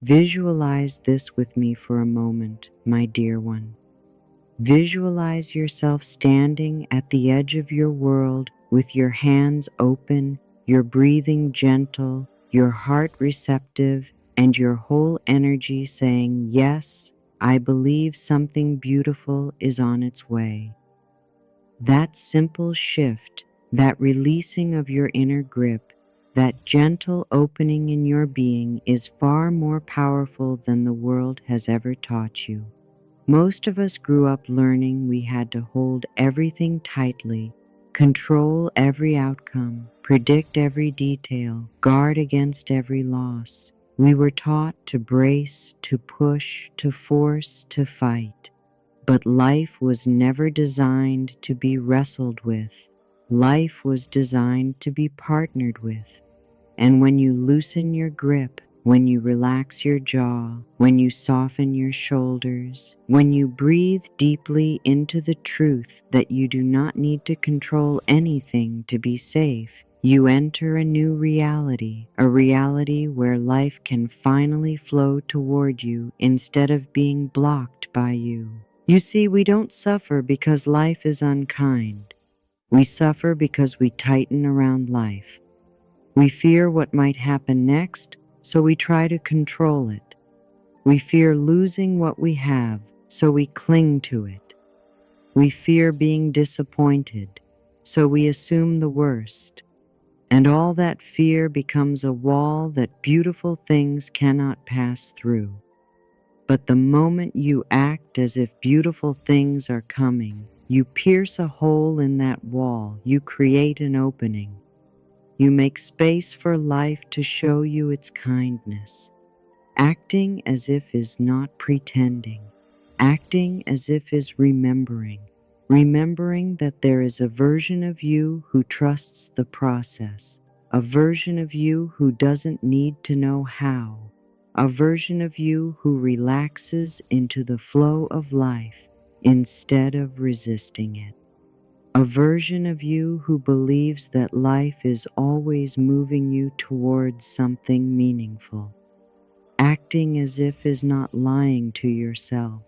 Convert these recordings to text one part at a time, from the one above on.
Visualize this with me for a moment, my dear one. Visualize yourself standing at the edge of your world with your hands open, your breathing gentle, your heart receptive, and your whole energy saying, "Yes, I believe something beautiful is on its way." That simple shift, that releasing of your inner grip, that gentle opening in your being is far more powerful than the world has ever taught you. Most of us grew up learning we had to hold everything tightly, control every outcome, predict every detail, guard against every loss. We were taught to brace, to push, to force, to fight. But life was never designed to be wrestled with. Life was designed to be partnered with. And when you loosen your grip, when you relax your jaw, when you soften your shoulders, when you breathe deeply into the truth that you do not need to control anything to be safe, you enter a new reality, a reality where life can finally flow toward you instead of being blocked by you. You see, we don't suffer because life is unkind. We suffer because we tighten around life. We fear what might happen next, so we try to control it. We fear losing what we have, so we cling to it. We fear being disappointed, so we assume the worst. And all that fear becomes a wall that beautiful things cannot pass through. But the moment you act as if beautiful things are coming, you pierce a hole in that wall, you create an opening. You make space for life to show you its kindness. Acting as if is not pretending. Acting as if is remembering. Remembering that there is a version of you who trusts the process. A version of you who doesn't need to know how. A version of you who relaxes into the flow of life instead of resisting it. A version of you who believes that life is always moving you towards something meaningful. Acting as if is not lying to yourself.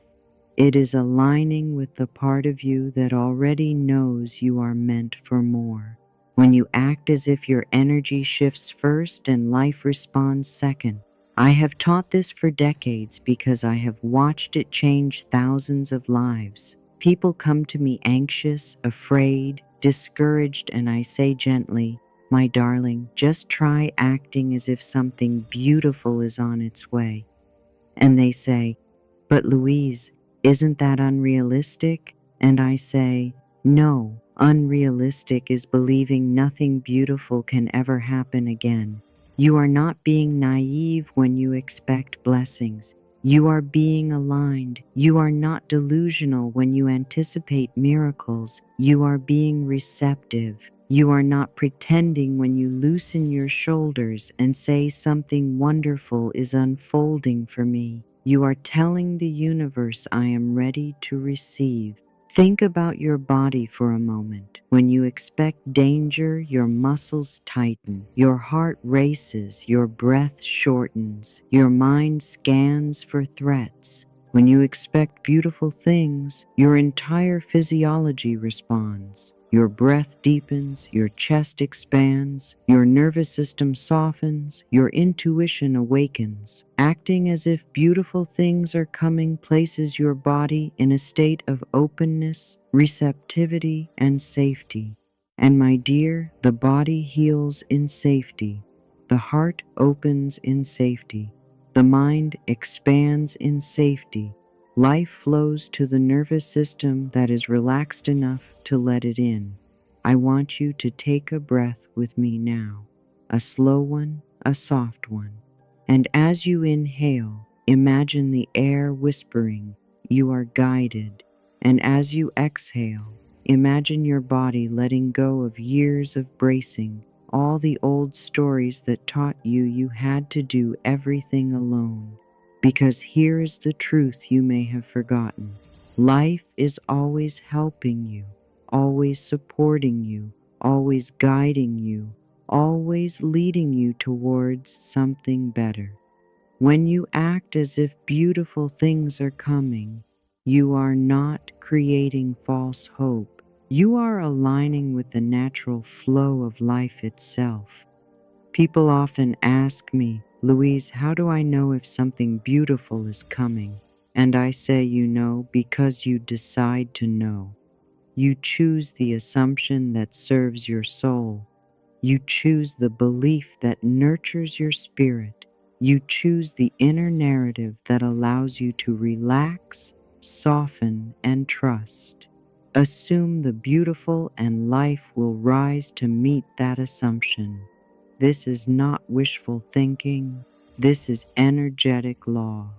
It is aligning with the part of you that already knows you are meant for more. When you act as if your energy shifts first and life responds second. I have taught this for decades because I have watched it change thousands of lives. People come to me anxious, afraid, discouraged, and I say gently, "My darling, just try acting as if something beautiful is on its way." And they say, "But Louise, isn't that unrealistic?" And I say, "No, unrealistic is believing nothing beautiful can ever happen again. You are not being naive when you expect blessings. You are being aligned. You are not delusional when you anticipate miracles. You are being receptive. You are not pretending when you loosen your shoulders and say something wonderful is unfolding for me. You are telling the universe, I am ready to receive. Think about your body for a moment. When you expect danger, your muscles tighten, your heart races, your breath shortens, your mind scans for threats. When you expect beautiful things, your entire physiology responds. Your breath deepens, your chest expands, your nervous system softens, your intuition awakens. Acting as if beautiful things are coming places your body in a state of openness, receptivity, and safety. And my dear, the body heals in safety. The heart opens in safety. The mind expands in safety. Life flows to the nervous system that is relaxed enough to let it in. I want you to take a breath with me now, a slow one, a soft one. And as you inhale, imagine the air whispering, "You are guided." And as you exhale, imagine your body letting go of years of bracing, all the old stories that taught you you had to do everything alone. Because here is the truth you may have forgotten. Life is always helping you, always supporting you, always guiding you, always leading you towards something better. When you act as if beautiful things are coming, you are not creating false hope. You are aligning with the natural flow of life itself. People often ask me, Louise, how do I know if something beautiful is coming? And I say, you know, because you decide to know. You choose the assumption that serves your soul. You choose the belief that nurtures your spirit. You choose the inner narrative that allows you to relax, soften, and trust. Assume the beautiful and life will rise to meet that assumption. This is not wishful thinking. This is energetic law.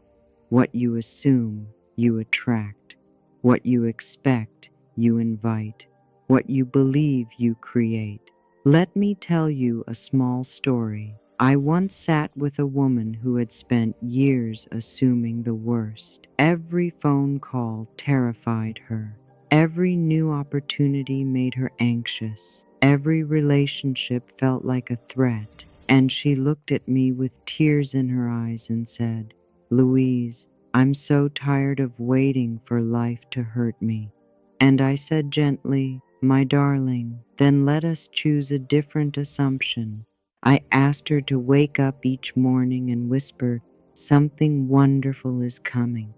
What you assume, you attract. What you expect, you invite. What you believe, you create. Let me tell you a small story. I once sat with a woman who had spent years assuming the worst. Every phone call terrified her. Every new opportunity made her anxious. Every relationship felt like a threat. And she looked at me with tears in her eyes and said, Louise, I'm so tired of waiting for life to hurt me. And I said gently, my darling, then let us choose a different assumption. I asked her to wake up each morning and whisper, something wonderful is coming.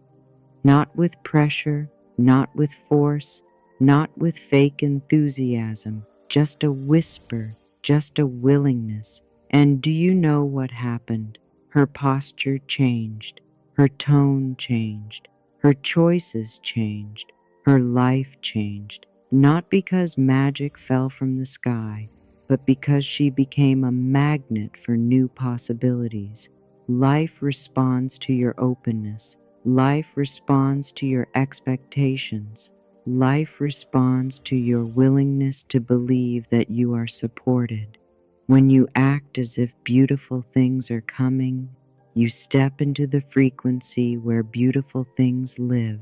Not with pressure, not with force, not with fake enthusiasm, just a whisper, just a willingness. And do you know what happened? Her posture changed, her tone changed, her choices changed, her life changed, not because magic fell from the sky, but because she became a magnet for new possibilities. Life responds to your openness. Life responds to your expectations. Life responds to your willingness to believe that you are supported. When you act as if beautiful things are coming, you step into the frequency where beautiful things live.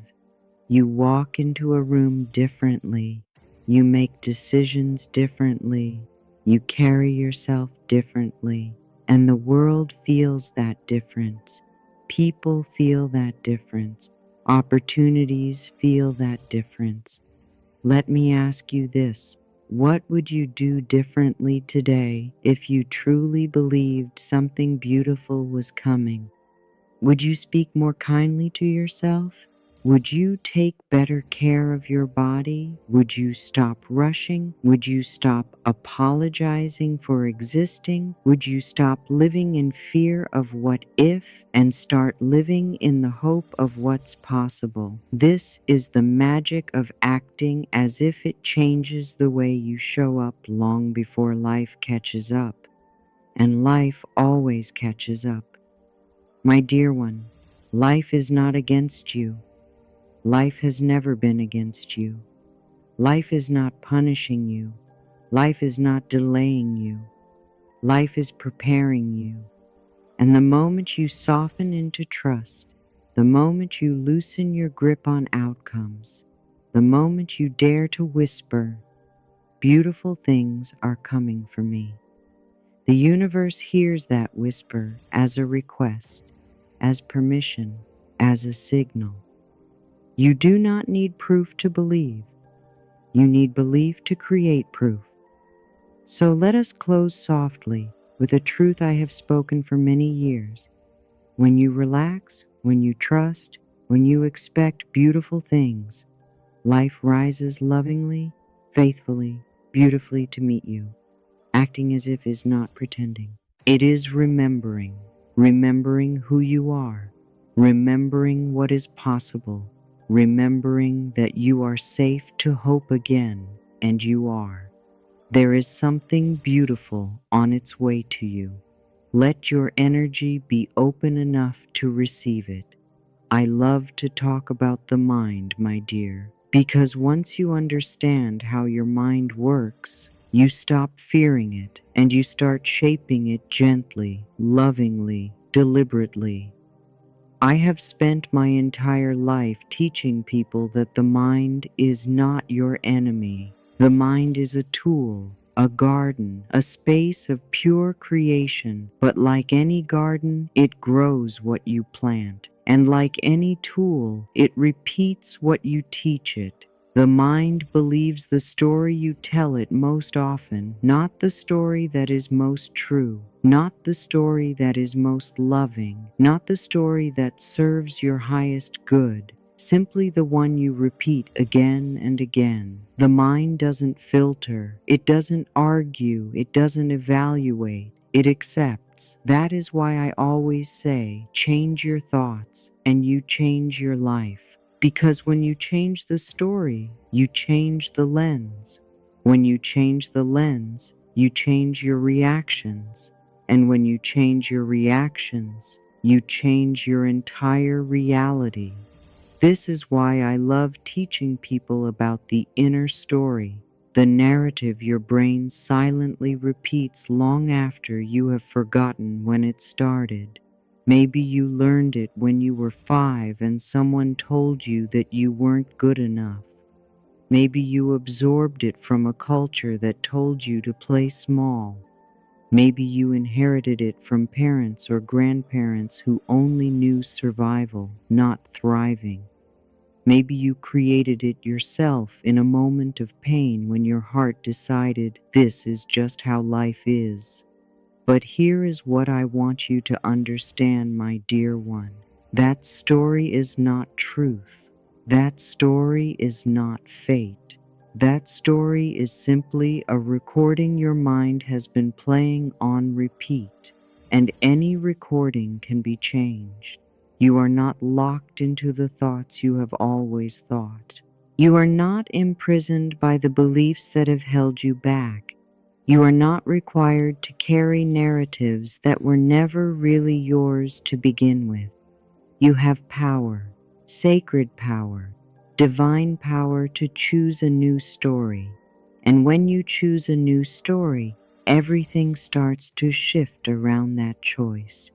You walk into a room differently. You make decisions differently. You carry yourself differently. And the world feels that difference. People feel that difference. Opportunities feel that difference. Let me ask you this. What would you do differently today if you truly believed something beautiful was coming? Would you speak more kindly to yourself? Would you take better care of your body? Would you stop rushing? Would you stop apologizing for existing? Would you stop living in fear of what if and start living in the hope of what's possible? This is the magic of acting as if it changes the way you show up long before life catches up. And life always catches up. My dear one, life is not against you. Life has never been against you. Life is not punishing you. Life is not delaying you. Life is preparing you. And the moment you soften into trust, the moment you loosen your grip on outcomes, the moment you dare to whisper, beautiful things are coming for me. The universe hears that whisper as a request, as permission, as a signal. You do not need proof to believe. You need belief to create proof. So let us close softly with a truth I have spoken for many years. When you relax, when you trust, when you expect beautiful things, life rises lovingly, faithfully, beautifully to meet you. Acting as if is not pretending. It is remembering, remembering who you are, remembering what is possible, remembering that you are safe to hope again, and you are. There is something beautiful on its way to you. Let your energy be open enough to receive it. I love to talk about the mind, my dear, because once you understand how your mind works, you stop fearing it and you start shaping it gently, lovingly, deliberately. I have spent my entire life teaching people that the mind is not your enemy. The mind is a tool, a garden, a space of pure creation. But like any garden, it grows what you plant. And like any tool, it repeats what you teach it. The mind believes the story you tell it most often, not the story that is most true, not the story that is most loving, not the story that serves your highest good, simply the one you repeat again and again. The mind doesn't filter, it doesn't argue, it doesn't evaluate, it accepts. That is why I always say, change your thoughts and you change your life. Because when you change the story, you change the lens. When you change the lens, you change your reactions. And when you change your reactions, you change your entire reality. This is why I love teaching people about the inner story, the narrative your brain silently repeats long after you have forgotten when it started. Maybe you learned it when you were 5 and someone told you that you weren't good enough. Maybe you absorbed it from a culture that told you to play small. Maybe you inherited it from parents or grandparents who only knew survival, not thriving. Maybe you created it yourself in a moment of pain when your heart decided this is just how life is. But here is what I want you to understand, my dear one. That story is not truth. That story is not fate. That story is simply a recording your mind has been playing on repeat, and any recording can be changed. You are not locked into the thoughts you have always thought. You are not imprisoned by the beliefs that have held you back. You are not required to carry narratives that were never really yours to begin with. You have power, sacred power, divine power to choose a new story. And when you choose a new story, everything starts to shift around that choice.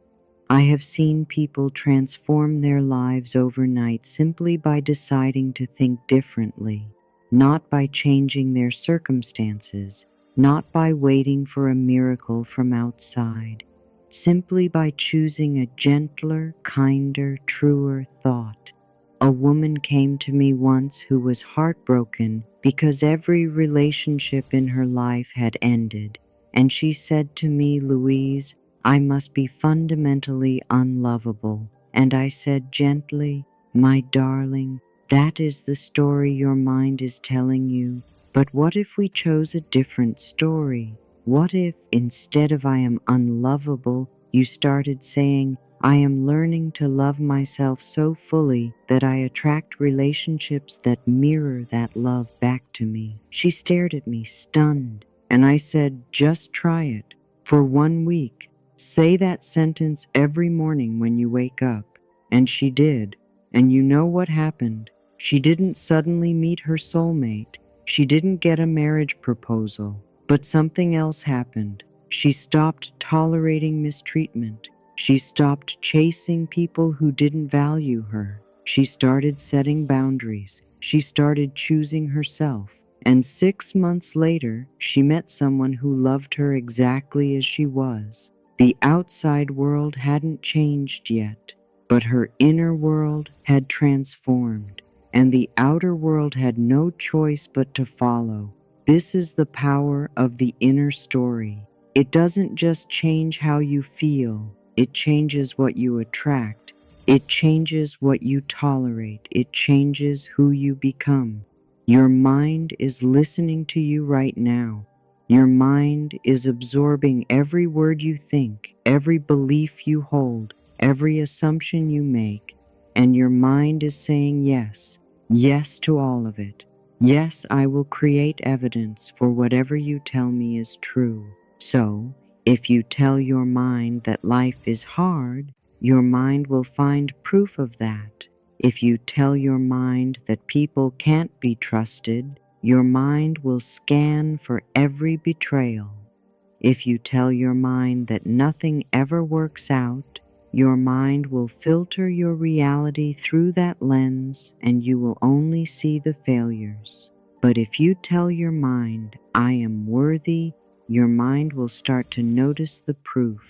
I have seen people transform their lives overnight simply by deciding to think differently, not by changing their circumstances, not by waiting for a miracle from outside, simply by choosing a gentler, kinder, truer thought. A woman came to me once who was heartbroken because every relationship in her life had ended, and she said to me, "Louise, I must be fundamentally unlovable." And I said gently, "My darling, that is the story your mind is telling you. But what if we chose a different story? What if, instead of 'I am unlovable,' you started saying, 'I am learning to love myself so fully that I attract relationships that mirror that love back to me?'" She stared at me, stunned, and I said, "Just try it. For 1 week. Say that sentence every morning when you wake up." And she did. And you know what happened? She didn't suddenly meet her soulmate. She didn't get a marriage proposal. But something else happened. She stopped tolerating mistreatment. She stopped chasing people who didn't value her. She started setting boundaries. She started choosing herself. And 6 months later, she met someone who loved her exactly as she was. The outside world hadn't changed yet, but her inner world had transformed, and the outer world had no choice but to follow. This is the power of the inner story. It doesn't just change how you feel, it changes what you attract. It changes what you tolerate. It changes who you become. Your mind is listening to you right now. Your mind is absorbing every word you think, every belief you hold, every assumption you make, and your mind is saying yes, yes to all of it. Yes, I will create evidence for whatever you tell me is true. So, if you tell your mind that life is hard, your mind will find proof of that. If you tell your mind that people can't be trusted, your mind will scan for every betrayal. If you tell your mind that nothing ever works out, your mind will filter your reality through that lens and you will only see the failures. But if you tell your mind, I am worthy, your mind will start to notice the proof.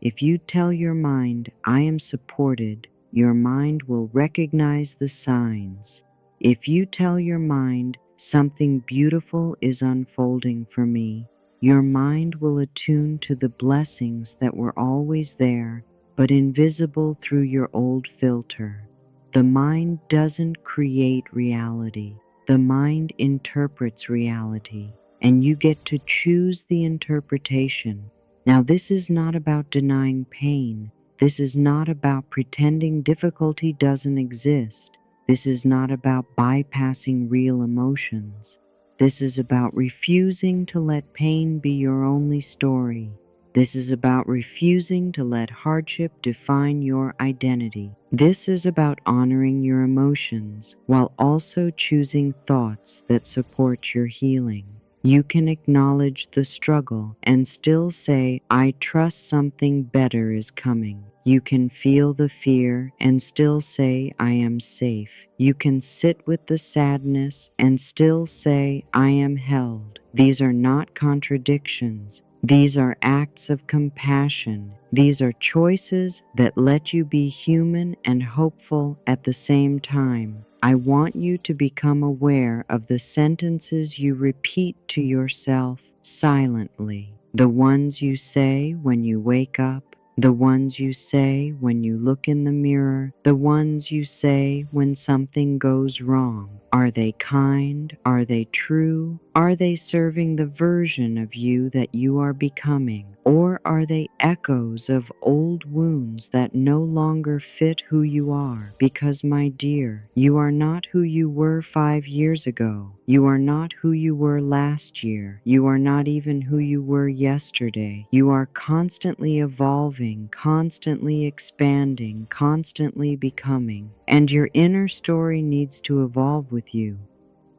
If you tell your mind, I am supported, your mind will recognize the signs. If you tell your mind, something beautiful is unfolding for me, your mind will attune to the blessings that were always there, but invisible through your old filter. The mind doesn't create reality. The mind interprets reality, and you get to choose the interpretation. Now, this is not about denying pain. This is not about pretending difficulty doesn't exist. This is not about bypassing real emotions. This is about refusing to let pain be your only story. This is about refusing to let hardship define your identity. This is about honoring your emotions while also choosing thoughts that support your healing. You can acknowledge the struggle and still say, I trust something better is coming. You can feel the fear and still say, I am safe. You can sit with the sadness and still say, I am held. These are not contradictions. These are acts of compassion. These are choices that let you be human and hopeful at the same time. I want you to become aware of the sentences you repeat to yourself silently. The ones you say when you wake up, the ones you say when you look in the mirror, the ones you say when something goes wrong. Are they kind? Are they true? Are they serving the version of you that you are becoming? Or are they echoes of old wounds that no longer fit who you are? Because, my dear, you are not who you were 5 years ago. You are not who you were last year. You are not even who you were yesterday. You are constantly evolving, constantly expanding, constantly becoming. And your inner story needs to evolve with you.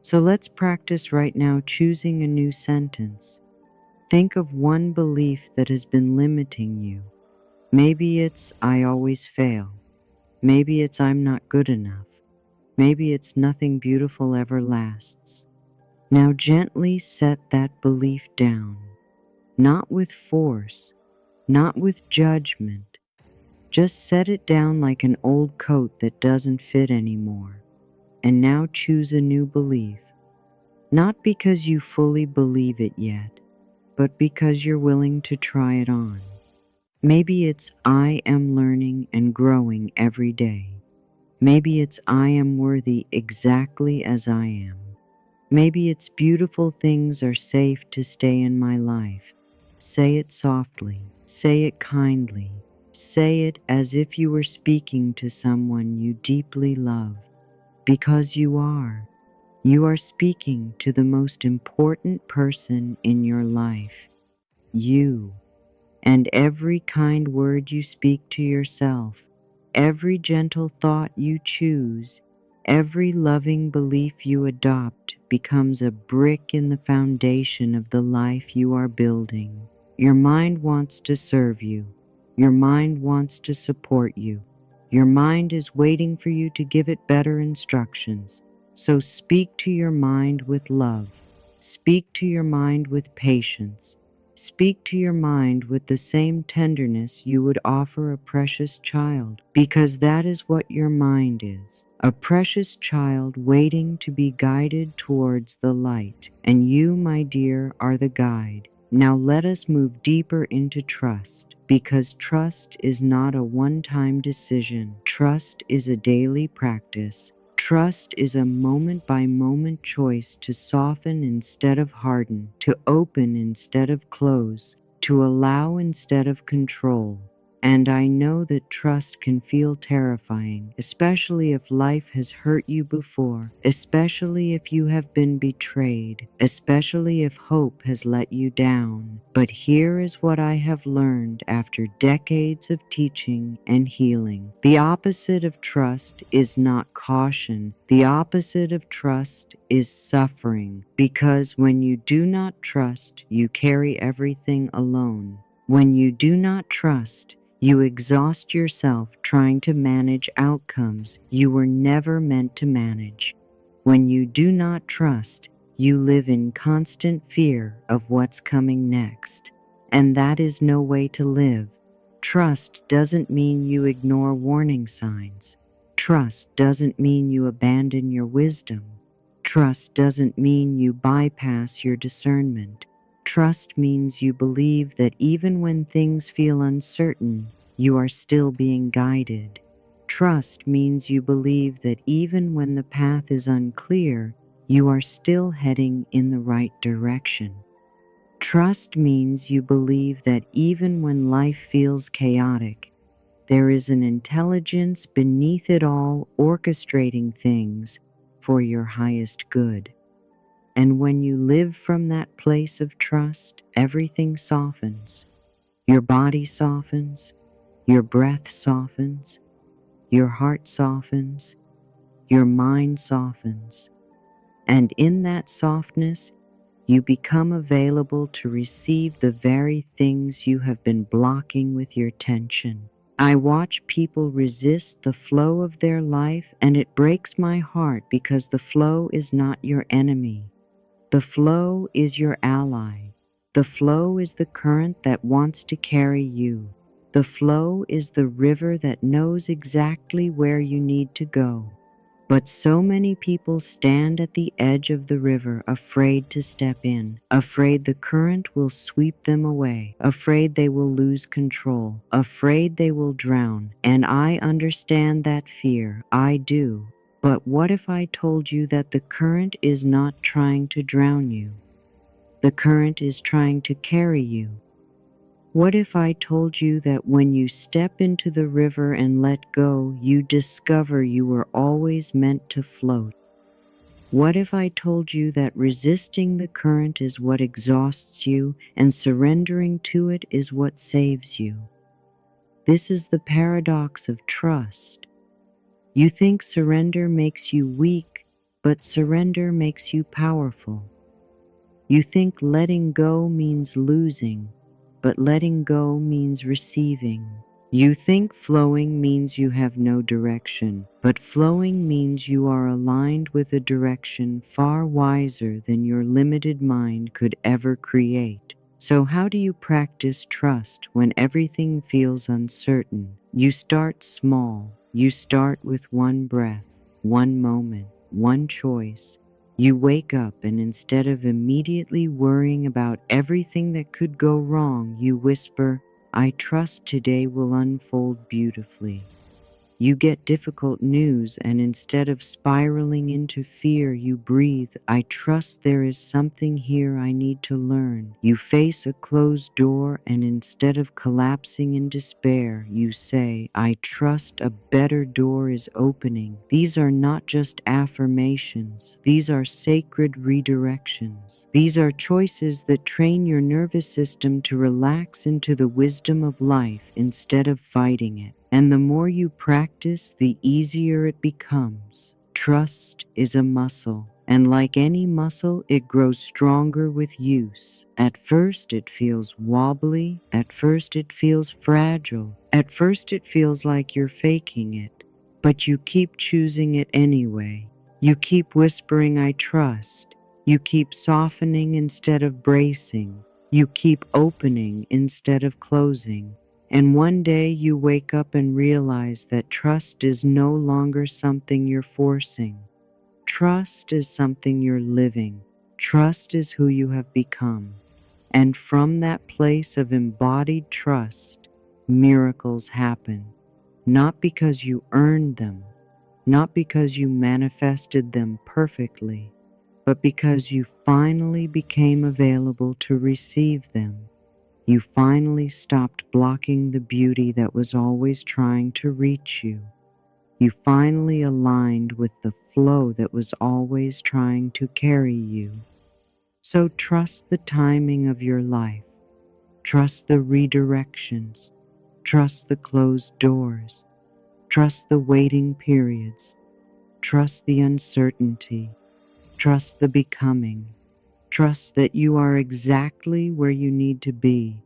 So let's practice right now choosing a new sentence. Think of one belief that has been limiting you. Maybe it's, I always fail. Maybe it's, I'm not good enough. Maybe it's, nothing beautiful ever lasts. Now gently set that belief down, not with force, not with judgment. Just set it down like an old coat that doesn't fit anymore. And now choose a new belief, not because you fully believe it yet, but because you're willing to try it on. Maybe it's, I am learning and growing every day. Maybe it's, I am worthy exactly as I am. Maybe it's, beautiful things are safe to stay in my life. Say it softly. Say it kindly. Say it as if you were speaking to someone you deeply love. Because you are. You are speaking to the most important person in your life. You. And every kind word you speak to yourself, every gentle thought you choose, every loving belief you adopt becomes a brick in the foundation of the life you are building. Your mind wants to serve you. Your mind wants to support you. Your mind is waiting for you to give it better instructions. So speak to your mind with love. Speak to your mind with patience. Speak to your mind with the same tenderness you would offer a precious child, because that is what your mind is, a precious child waiting to be guided towards the light. And you, my dear, are the guide. Now let us move deeper into trust, because trust is not a one-time decision. Trust is a daily practice. Trust is a moment-by-moment choice to soften instead of harden, to open instead of close, to allow instead of control. And I know that trust can feel terrifying, especially if life has hurt you before, especially if you have been betrayed, especially if hope has let you down. But here is what I have learned after decades of teaching and healing. The opposite of trust is not caution. The opposite of trust is suffering, because when you do not trust, you carry everything alone. When you do not trust, you exhaust yourself trying to manage outcomes you were never meant to manage. When you do not trust, You live in constant fear of what's coming next, and that is no way to live. Trust doesn't mean you ignore warning signs. Trust doesn't mean you abandon your wisdom. Trust doesn't mean you bypass your discernment. Trust means you believe that even when things feel uncertain, you are still being guided. Trust means you believe that even when the path is unclear, you are still heading in the right direction. Trust means you believe that even when life feels chaotic, there is an intelligence beneath it all orchestrating things for your highest good. And when you live from that place of trust, everything softens. Your body softens, your breath softens, your heart softens, your mind softens. And in that softness, you become available to receive the very things you have been blocking with your tension. I watch people resist the flow of their life, and it breaks my heart because the flow is not your enemy. The flow is your ally. The flow is the current that wants to carry you. The flow is the river that knows exactly where you need to go. But so many people stand at the edge of the river, afraid to step in, afraid the current will sweep them away, afraid they will lose control, afraid they will drown. And I understand that fear, I do. But what if I told you that the current is not trying to drown you? The current is trying to carry you. What if I told you that when you step into the river and let go, you discover you were always meant to float? What if I told you that resisting the current is what exhausts you and surrendering to it is what saves you? This is the paradox of trust. You think surrender makes you weak, but surrender makes you powerful. You think letting go means losing, but letting go means receiving. You think flowing means you have no direction, but flowing means you are aligned with a direction far wiser than your limited mind could ever create. So how do you practice trust when everything feels uncertain? You start small. You start with one breath, one moment, one choice. You wake up, and instead of immediately worrying about everything that could go wrong, you whisper, I trust today will unfold beautifully. You get difficult news, and instead of spiraling into fear, you breathe, I trust there is something here I need to learn. You face a closed door, and instead of collapsing in despair, you say, I trust a better door is opening. These are not just affirmations. These are sacred redirections. These are choices that train your nervous system to relax into the wisdom of life instead of fighting it. And the more you practice, the easier it becomes. Trust is a muscle, and like any muscle, it grows stronger with use. At first, it feels wobbly. At first, it feels fragile. At first, it feels like you're faking it. But you keep choosing it anyway. You keep whispering, I trust. You keep softening instead of bracing. You keep opening instead of closing. And one day you wake up and realize that trust is no longer something you're forcing. Trust is something you're living. Trust is who you have become. And from that place of embodied trust, miracles happen. Not because you earned them, not because you manifested them perfectly, but because you finally became available to receive them. You finally stopped blocking the beauty that was always trying to reach you. You finally aligned with the flow that was always trying to carry you. So trust the timing of your life. Trust the redirections. Trust the closed doors. Trust the waiting periods. Trust the uncertainty. Trust the becoming. Trust that you are exactly where you need to be,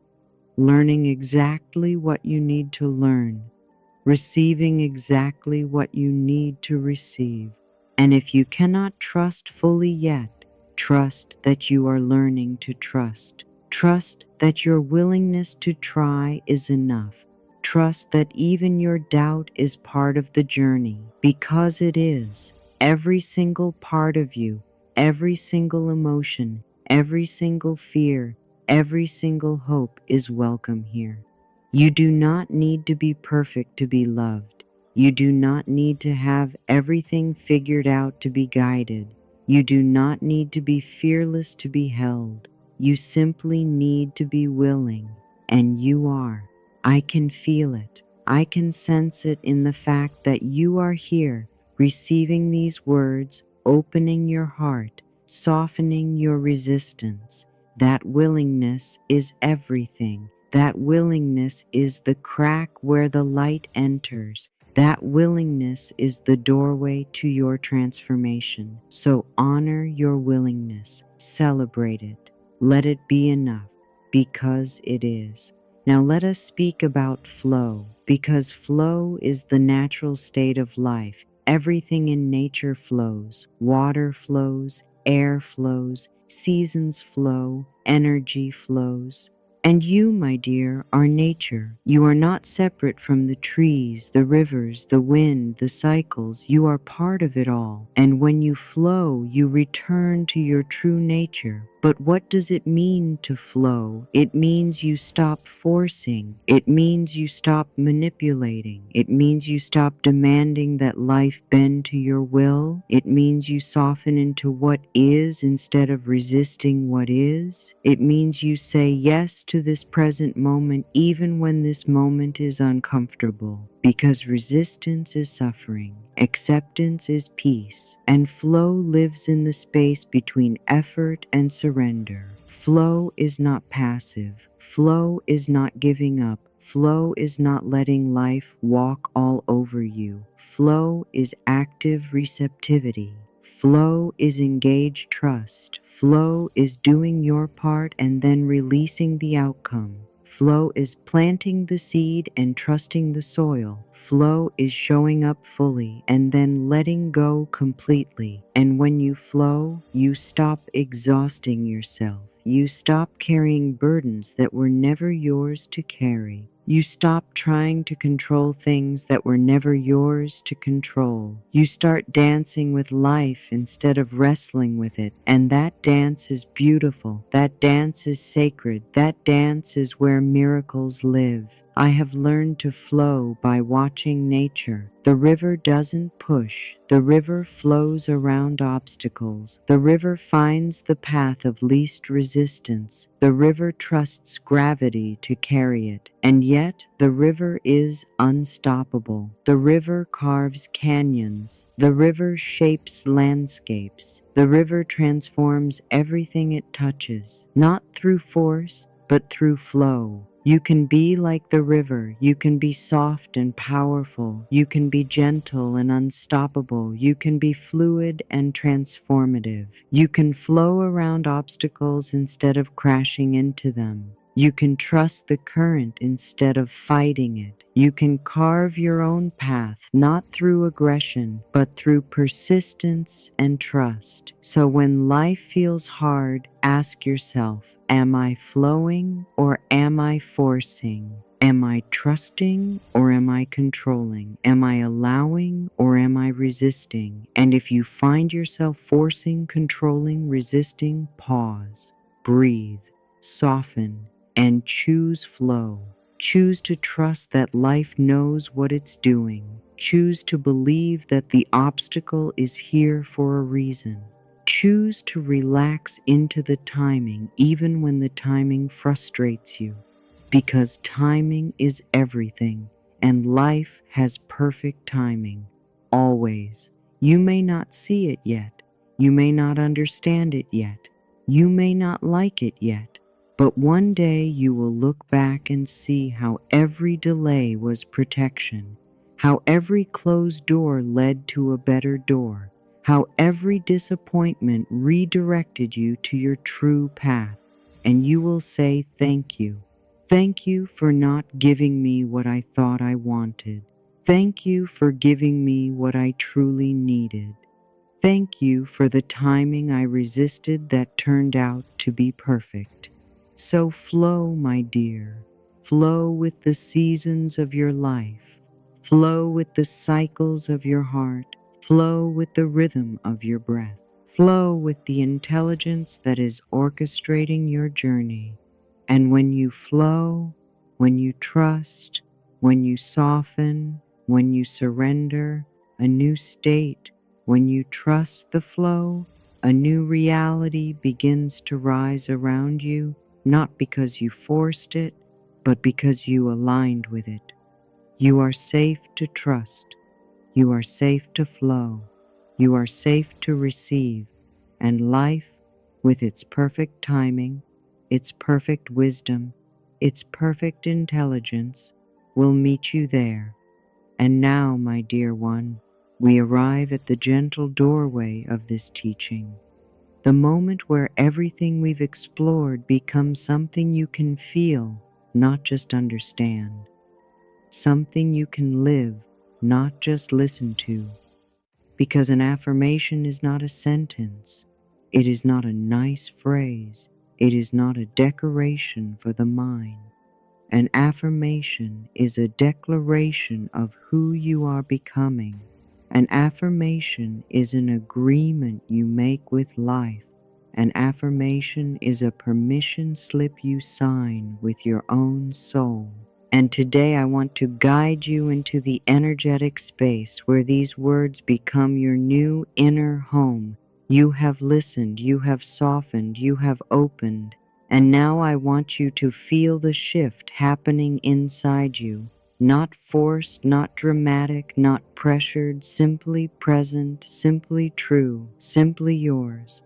learning exactly what you need to learn, receiving exactly what you need to receive. And if you cannot trust fully yet, Trust that you are learning to trust. Trust that your willingness to try is enough. Trust that even your doubt is part of the journey, because it is. Every single part of you, every single emotion, every single fear, every single hope is welcome here. You do not need to be perfect to be loved. You do not need to have everything figured out to be guided. You do not need to be fearless to be held. You simply need to be willing, and you are. I can feel it. I can sense it in the fact that you are here, receiving these words, opening your heart, softening your resistance. That willingness is everything. That willingness is the crack where the light enters. That willingness is the doorway to your transformation. So honor your willingness, celebrate it, let it be enough, because it is. Now let us speak about flow, because flow is the natural state of life. Everything in nature flows. Water flows, air flows, seasons flow, energy flows. And you, my dear, are nature. You are not separate from the trees, the rivers, the wind, the cycles. You are part of it all. And when you flow, you return to your true nature. But what does it mean to flow? It means you stop forcing. It means you stop manipulating. It means you stop demanding that life bend to your will. It means you soften into what is instead of resisting what is. It means you say yes to this present moment even when this moment is uncomfortable, because resistance is suffering, acceptance is peace, and flow lives in the space between effort and surrender. Flow is not passive. Flow is not giving up. Flow is not letting life walk all over you. Flow is active receptivity. Flow is engaged trust. Flow is doing your part and then releasing the outcome. Flow is planting the seed and trusting the soil. Flow is showing up fully and then letting go completely. And when you flow, you stop exhausting yourself. You stop carrying burdens that were never yours to carry. You stop trying to control things that were never yours to control. You start dancing with life instead of wrestling with it. And that dance is beautiful. That dance is sacred. That dance is where miracles live. I have learned to flow by watching nature. The river doesn't push. The river flows around obstacles. The river finds the path of least resistance. The river trusts gravity to carry it. And yet, the river is unstoppable. The river carves canyons. The river shapes landscapes. The river transforms everything it touches, not through force, but through flow. You can be like the river. You can be soft and powerful. You can be gentle and unstoppable. You can be fluid and transformative. You can flow around obstacles instead of crashing into them. You can trust the current instead of fighting it. You can carve your own path, not through aggression, but through persistence and trust. So when life feels hard, ask yourself, am I flowing or am I forcing? Am I trusting or am I controlling? Am I allowing or am I resisting? And if you find yourself forcing, controlling, resisting, pause, breathe, soften, and choose flow. Choose to trust that life knows what it's doing. Choose to believe that the obstacle is here for a reason. Choose to relax into the timing even when the timing frustrates you, because timing is everything and life has perfect timing, always. You may not see it yet. You may not understand it yet. You may not like it yet. But one day you will look back and see how every delay was protection, how every closed door led to a better door, how every disappointment redirected you to your true path. And you will say, thank you. Thank you for not giving me what I thought I wanted. Thank you for giving me what I truly needed. Thank you for the timing I resisted that turned out to be perfect. So flow, my dear, flow with the seasons of your life, flow with the cycles of your heart, flow with the rhythm of your breath, flow with the intelligence that is orchestrating your journey. And when you flow, when you trust, when you soften, when you surrender, a new state, when you trust the flow, a new reality begins to rise around you, not because you forced it, but because you aligned with it. You are safe to trust. You are safe to flow. You are safe to receive. And life, with its perfect timing, its perfect wisdom, its perfect intelligence, will meet you there. And now, my dear one, we arrive at the gentle doorway of this teaching, the moment where everything we've explored becomes something you can feel, not just understand, something you can live, not just listen to, because an affirmation is not a sentence, it is not a nice phrase, it is not a decoration for the mind. An affirmation is a declaration of who you are becoming. An affirmation is an agreement you make with life. An affirmation is a permission slip you sign with your own soul. And today I want to guide you into the energetic space where these words become your new inner home. You have listened, you have softened, you have opened. And now I want you to feel the shift happening inside you, not forced, not dramatic, not pressured, simply present, simply true, simply yours.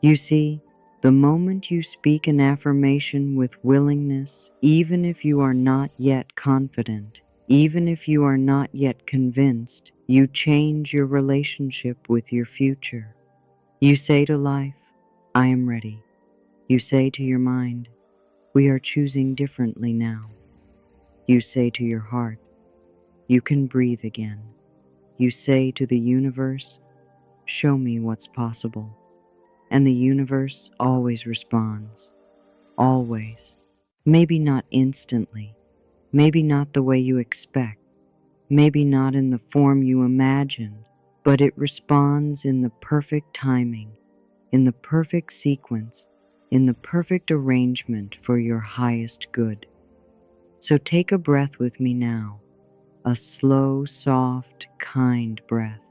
You see, the moment you speak an affirmation with willingness, even if you are not yet confident, even if you are not yet convinced, you change your relationship with your future. You say to life, I am ready. You say to your mind, we are choosing differently now. You say to your heart, you can breathe again. You say to the universe, show me what's possible. And the universe always responds. Always. Maybe not instantly. Maybe not the way you expect. Maybe not in the form you imagined. But it responds in the perfect timing, in the perfect sequence, in the perfect arrangement for your highest good. So take a breath with me now, a slow, soft, kind breath.